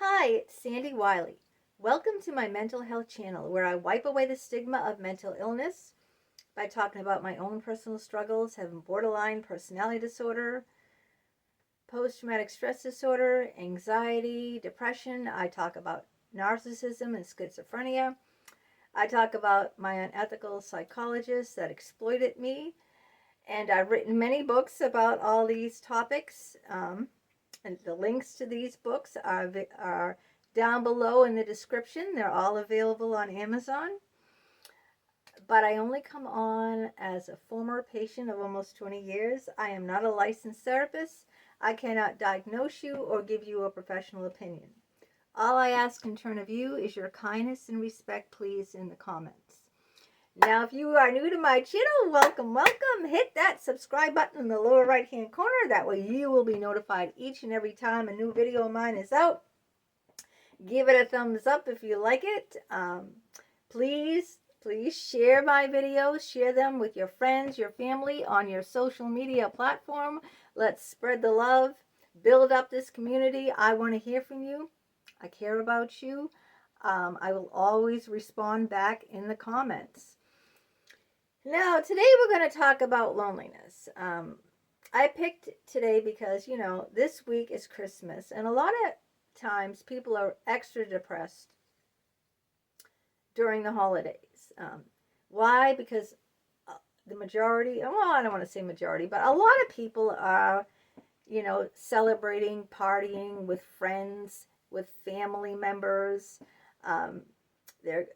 Hi, it's Sandy Wyllie. Welcome to my mental health channel where I wipe away the stigma of mental illness by talking about my own personal struggles, having borderline personality disorder, post-traumatic stress disorder, anxiety, depression. I talk about narcissism and schizophrenia. I talk about my unethical psychologist that exploited me. And I've written many books about all these topics. And the links to these books are down below in the description. They're all available on Amazon. But I only come on as a former patient of almost 20 years. I am not a licensed therapist. I cannot diagnose you or give you a professional opinion. All I ask in turn of you is your kindness and respect, please, in the comments. Now, if you are new to my channel, welcome, welcome. Hit that subscribe button in the lower right-hand corner. That way you will be notified each and every time a new video of mine is out. Give it a thumbs up if you like it. Please share my videos. Share them with your friends, your family, on your social media platform. Let's spread the love. Build up this community. I want to hear from you. I care about you. I will always respond back in the comments. Now, today we're going to talk about loneliness. I picked today because, this week is Christmas, and a lot of times people are extra depressed during the holidays. Why? Because the majority, well, I don't want to say majority, but a lot of people are, celebrating, partying with friends, with family members. They're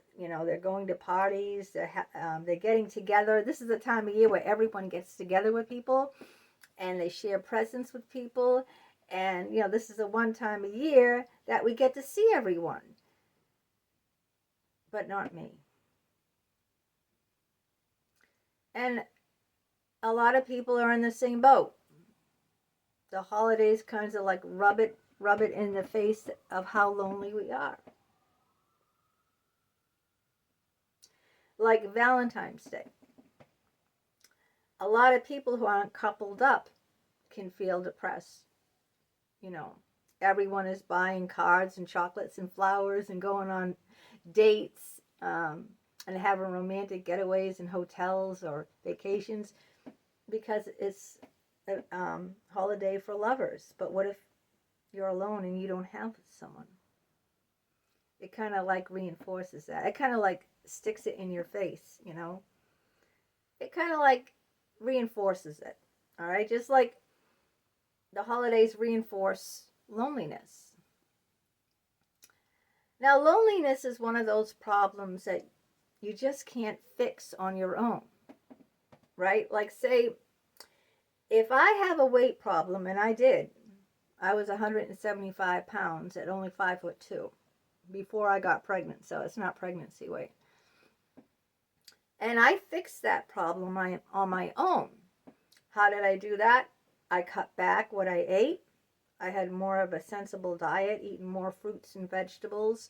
going to parties. They're getting together. This is the time of year where everyone gets together with people, and they share presents with people. And this is the one time a year that we get to see everyone, but not me. And a lot of people are in the same boat. The holidays kind of like rub it in the face of how lonely we are. Like Valentine's Day. A lot of people who aren't coupled up can feel depressed. Everyone is buying cards and chocolates and flowers and going on dates and having romantic getaways in hotels or vacations because it's a holiday for lovers. But what if you're alone and you don't have someone? It kind of like reinforces that. It kind of like sticks it in your face, It kind of like reinforces it, all right? Just like the holidays reinforce loneliness. Now, loneliness is one of those problems that you just can't fix on your own, right? Like, say, if I have a weight problem, and I did, I was 175 pounds at only 5'2" before I got pregnant, so it's not pregnancy weight. And I fixed that problem on my own. How did I do that? I cut back what I ate. I had more of a sensible diet, eating more fruits and vegetables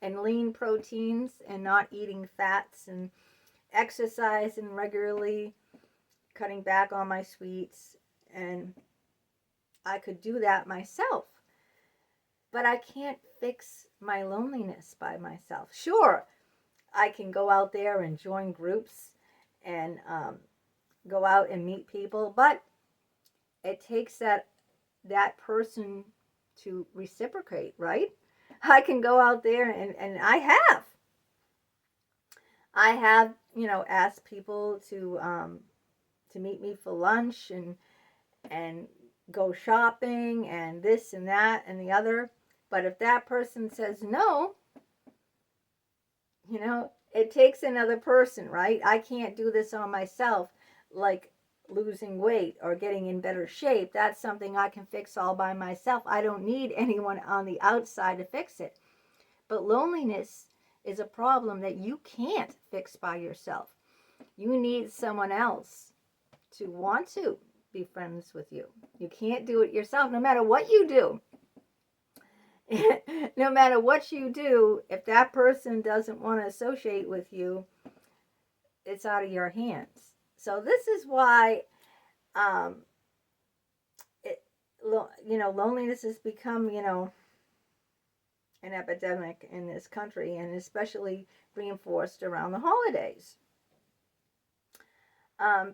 and lean proteins and not eating fats, and exercising regularly, cutting back on my sweets. And I could do that myself. But I can't fix my loneliness by myself. Sure, I can go out there and join groups and go out and meet people, but it takes that person to reciprocate, right? I can go out there and I have asked people to meet me for lunch and go shopping and this and that and the other. But if that person says no, it takes another person, right? I can't do this on myself, like losing weight or getting in better shape. That's something I can fix all by myself. I don't need anyone on the outside to fix it. But loneliness is a problem that you can't fix by yourself. You need someone else to want to be friends with you. You can't do it yourself, no matter what you do. No matter what you do, if that person doesn't want to associate with you, it's out of your hands. So this is why, loneliness has become, an epidemic in this country, and especially reinforced around the holidays.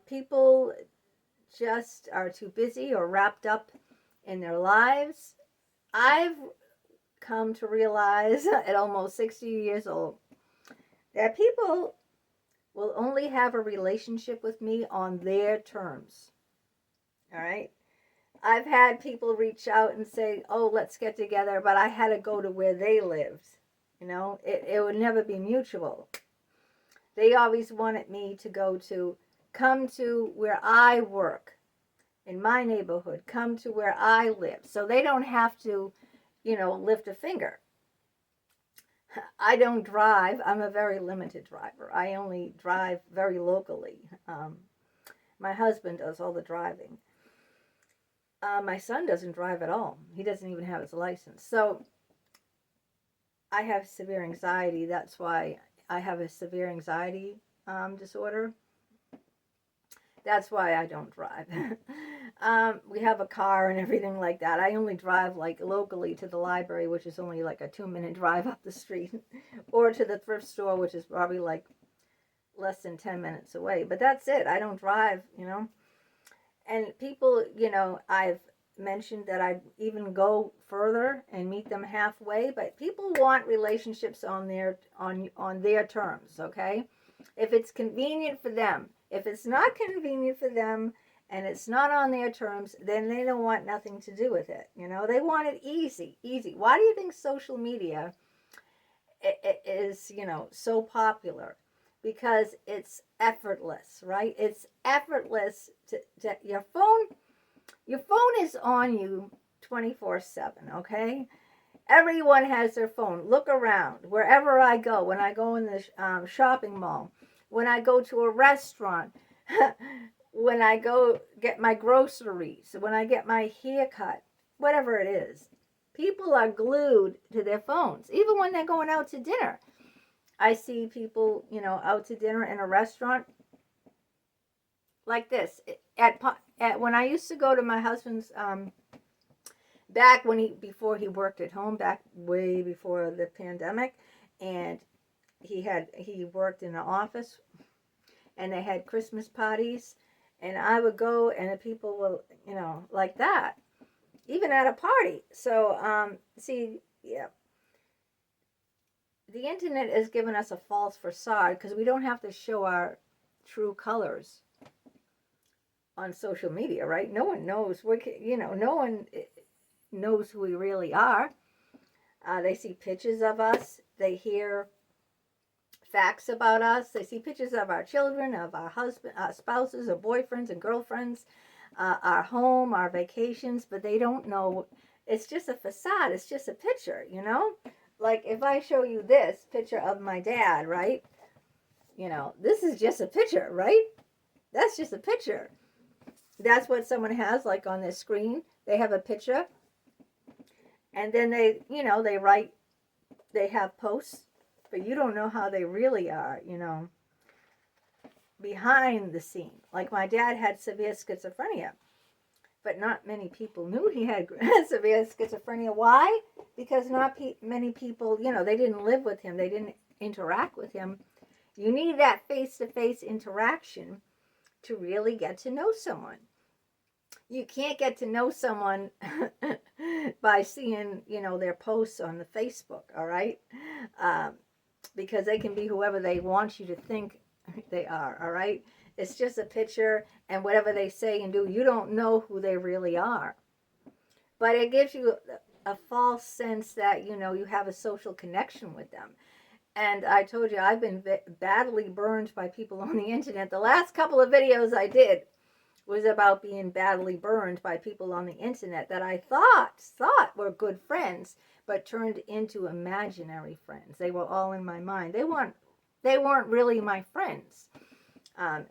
People just are too busy or wrapped up in their lives. I've come to realize at almost 60 years old that people will only have a relationship with me on their terms. All right? I've had people reach out and say, oh, let's get together, but I had to go to where they lived. You know, it would never be mutual. They always wanted me to come to where I work, in my neighborhood, come to where I live, so they don't have to, lift a finger. I don't drive. I'm a very limited driver. I only drive very locally. My husband does all the driving. My son doesn't drive at all. He doesn't even have his license. So I have severe anxiety. That's why I have a severe anxiety disorder. That's why I don't drive. We have a car and everything like that. I only drive like locally to the library, which is only like a 2-minute drive up the street, or to the thrift store, which is probably like less than 10 minutes away. But that's it. I don't drive, And people, I've mentioned that I'd even go further and meet them halfway, but people want relationships on their terms, okay? If it's convenient for them. If it's not convenient for them and it's not on their terms, then they don't want nothing to do with it. They want it easy. Why do you think social media is, so popular? Because it's effortless, right? It's effortless to your phone is on you 24/7, okay? Everyone has their phone. Look around. Wherever I go, when I go in the shopping mall, when I go to a restaurant, when I go get my groceries, when I get my haircut, whatever it is, people are glued to their phones, even when they're going out to dinner. I see people, out to dinner in a restaurant like this. When I used to go to my husband's, back before he worked at home, back way before the pandemic, and he worked in an office, and they had Christmas parties, and I would go, and the people were, like that, even at a party. So, yeah. The internet has given us a false facade because we don't have to show our true colors on social media, right? No one knows. No one knows who we really are. They see pictures of us. They hear facts about us. They see pictures of our children, of our spouses, or boyfriends and girlfriends, our home, our vacations, but they don't know. It's just a facade. It's just a picture, Like if I show you this picture of my dad, right? This is just a picture, right? That's just a picture. That's what someone has like on their screen. They have a picture. And then they write, they have posts, but you don't know how they really are, behind the scene. Like my dad had severe schizophrenia, but not many people knew he had severe schizophrenia. Why? Because not many people, they didn't live with him. They didn't interact with him. You need that face-to-face interaction to really get to know someone. You can't get to know someone by seeing, their posts on the Facebook, all right? Because they can be whoever they want you to think they are, all right? It's just a picture, and whatever they say and do, you don't know who they really are. But it gives you a false sense that, you have a social connection with them. And I told you, I've been badly burned by people on the internet. The last couple of videos I did was about being badly burned by people on the internet that I thought were good friends, but turned into imaginary friends. They were all in my mind. They weren't really my friends.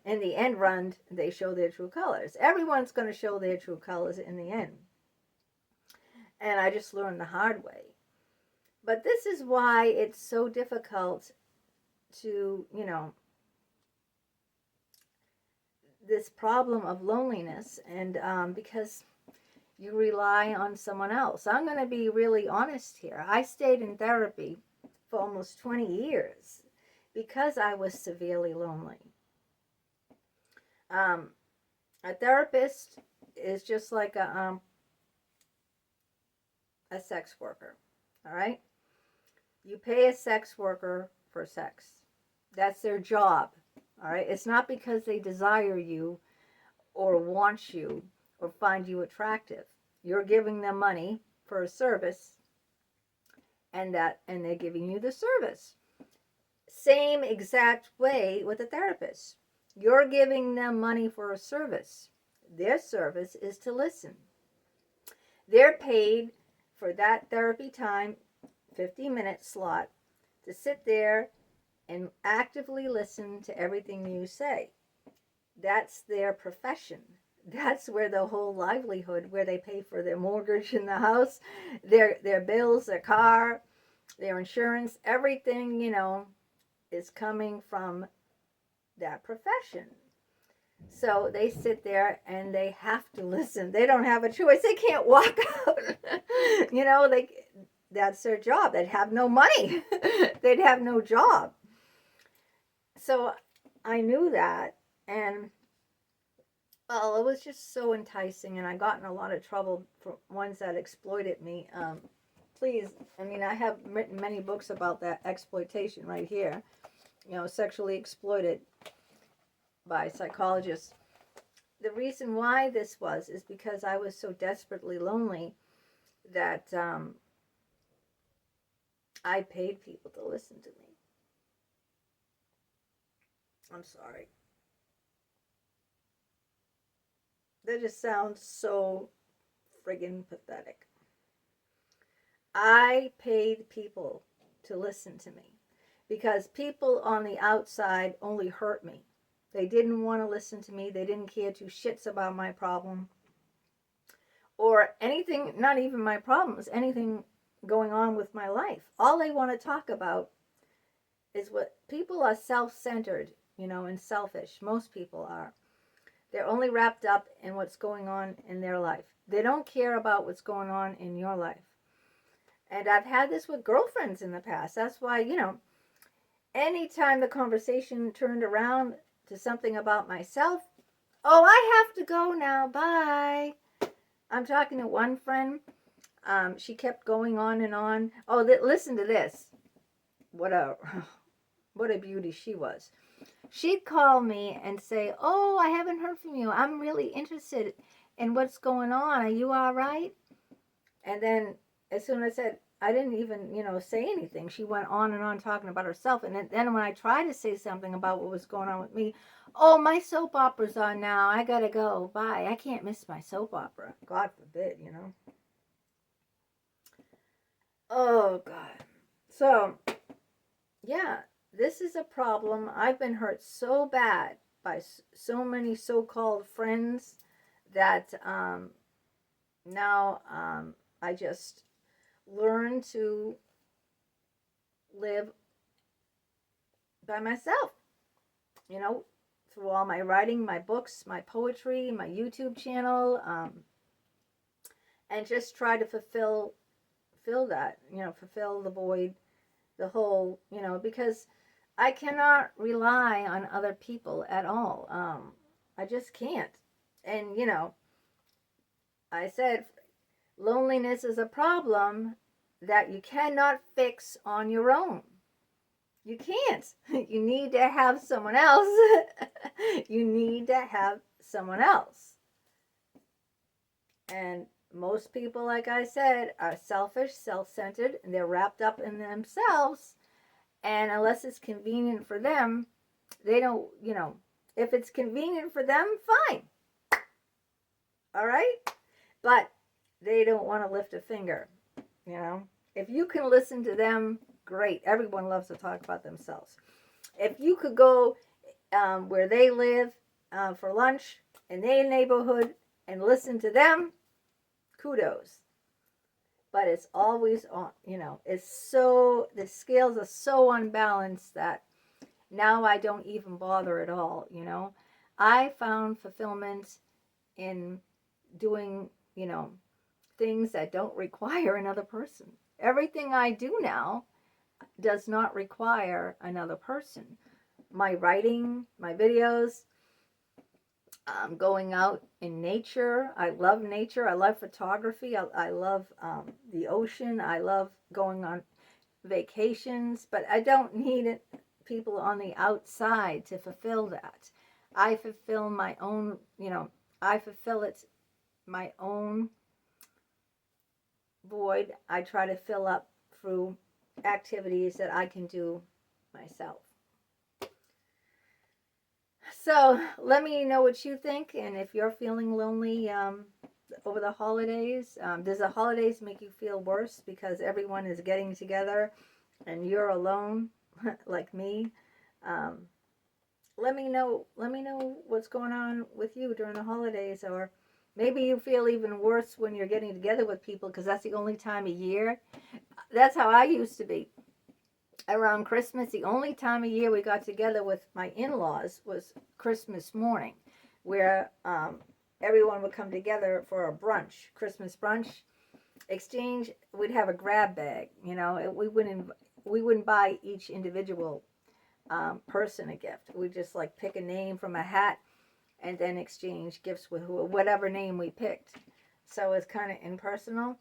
In the end run, they show their true colors. Everyone's going to show their true colors in the end. And I just learned the hard way. But this is why it's so difficult to, this problem of loneliness. And because, you rely on someone else. I'm going to be really honest here. I stayed in therapy for almost 20 years because I was severely lonely. A therapist is just like a sex worker, all right? You pay a sex worker for sex. That's their job, all right? It's not because they desire you or want you or find you attractive. You're giving them money for a service, and they're giving you the service. Same exact way with a therapist. You're giving them money for a service. Their service is to listen. They're paid for that therapy time, 50-minute slot, to sit there and actively listen to everything you say. That's their profession. That's where the whole livelihood, where they pay for their mortgage in the house, their bills, their car, their insurance, everything, is coming from that profession. So they sit there and they have to listen. They don't have a choice. They can't walk out. That's their job. They'd have no money. They'd have no job. So I knew that, and well, it was just so enticing, and I got in a lot of trouble for ones that exploited me. Please, I have written many books about that exploitation right here. Sexually exploited by psychologists. The reason why this is because I was so desperately lonely that I paid people to listen to me. I'm sorry. That just sounds so friggin' pathetic. I paid people to listen to me because people on the outside only hurt me. They didn't want to listen to me. They didn't care two shits about my problem or anything, not even my problems, anything going on with my life. All they want to talk about is what people are self-centered, and selfish. Most people are. They're only wrapped up in what's going on in their life. They don't care about what's going on in your life. And I've had this with girlfriends in the past. That's why, anytime the conversation turned around to something about myself, oh, I have to go now, bye. I'm talking to one friend. She kept going on and on. Oh, listen to this. What a beauty she was. She'd call me and say, oh, I haven't heard from you. I'm really interested in what's going on. Are you all right? And then as soon as I said, I didn't even, say anything. She went on and on talking about herself. And then when I tried to say something about what was going on with me, oh, my soap opera's on now. I got to go. Bye. I can't miss my soap opera. God forbid, Oh, God. So, yeah, this is a problem. I've been hurt so bad by so many so-called friends that now I just learn to live by myself, through all my writing, my books, my poetry, my YouTube channel, and just try to fulfill that, fulfill the void, the hole, because I cannot rely on other people at all. I just can't. And, I said loneliness is a problem that you cannot fix on your own. You can't. You need to have someone else. You need to have someone else. And most people, like I said, are selfish, self-centered, and they're wrapped up in themselves. And unless it's convenient for them, they don't, if it's convenient for them, fine. All right? But they don't want to lift a finger, If you can listen to them, great. Everyone loves to talk about themselves. If you could go where they live for lunch in their neighborhood and listen to them, kudos. But it's always on, it's so, the scales are so unbalanced that now I don't even bother at all, I found fulfillment in doing, things that don't require another person. Everything I do now does not require another person. My writing, my videos, going out in nature. I love nature. I love photography. I love the ocean. I love going on vacations, but I don't need people on the outside to fulfill that. I fulfill my own, I fulfill it, my own void. I try to fill up through activities that I can do myself. So let me know what you think, and if you're feeling lonely over the holidays, does the holidays make you feel worse because everyone is getting together and you're alone like me? Let me know what's going on with you during the holidays, or maybe you feel even worse when you're getting together with people because that's the only time of year. That's how I used to be. Around Christmas, the only time of year we got together with my in-laws was Christmas morning, where everyone would come together for a brunch, Christmas brunch exchange. We'd have a grab bag, we wouldn't buy each individual person a gift. We just like pick a name from a hat and then exchange gifts with whatever name we picked. So it's kind of impersonal.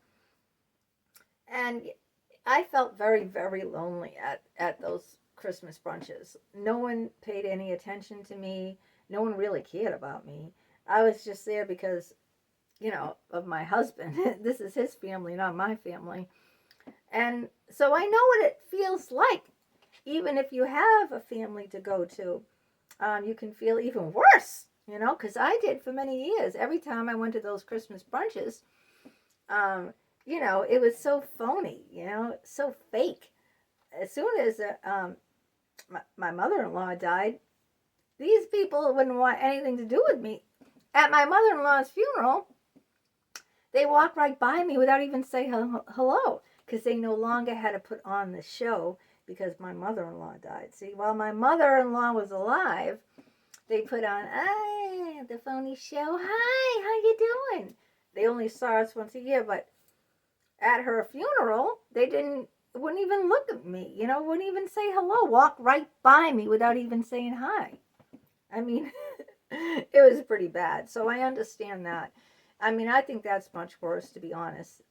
And I felt very, very lonely at those Christmas brunches. No one paid any attention to me. No one really cared about me. I was just there because, of my husband. This is his family, not my family. And so I know what it feels like. Even if you have a family to go to, you can feel even worse, because I did for many years. Every time I went to those Christmas brunches, it was so phony, so fake. As soon as my mother-in-law died, these people wouldn't want anything to do with me. At my mother-in-law's funeral, they walked right by me without even saying hello, because they no longer had to put on the show because my mother-in-law died. See, while my mother-in-law was alive, they put on, the phony show. Hi, how you doing? They only saw us once a year, but at her funeral, they wouldn't even look at me, wouldn't even say hello, walk right by me without even saying hi. I mean, it was pretty bad. So I understand that. I mean, I think that's much worse, to be honest.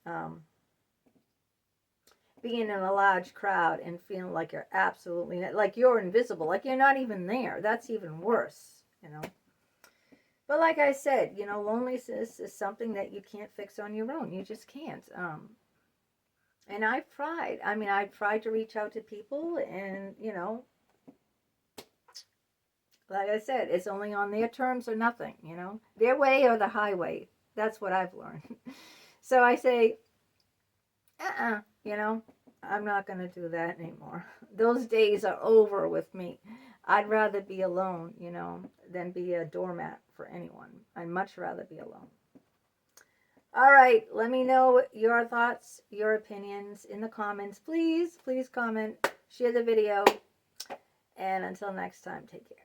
Being in a large crowd and feeling like you're absolutely, like you're invisible, like you're not even there. That's even worse, But like I said, loneliness is something that you can't fix on your own. You just can't. And I've tried. I mean, I've tried to reach out to people, and, like I said, it's only on their terms or nothing, their way or the highway. That's what I've learned. So I say, I'm not going to do that anymore. Those days are over with me. I'd rather be alone, than be a doormat for anyone. I'd much rather be alone. All right, let me know your thoughts, your opinions in the comments. Please comment, share the video, and until next time, take care.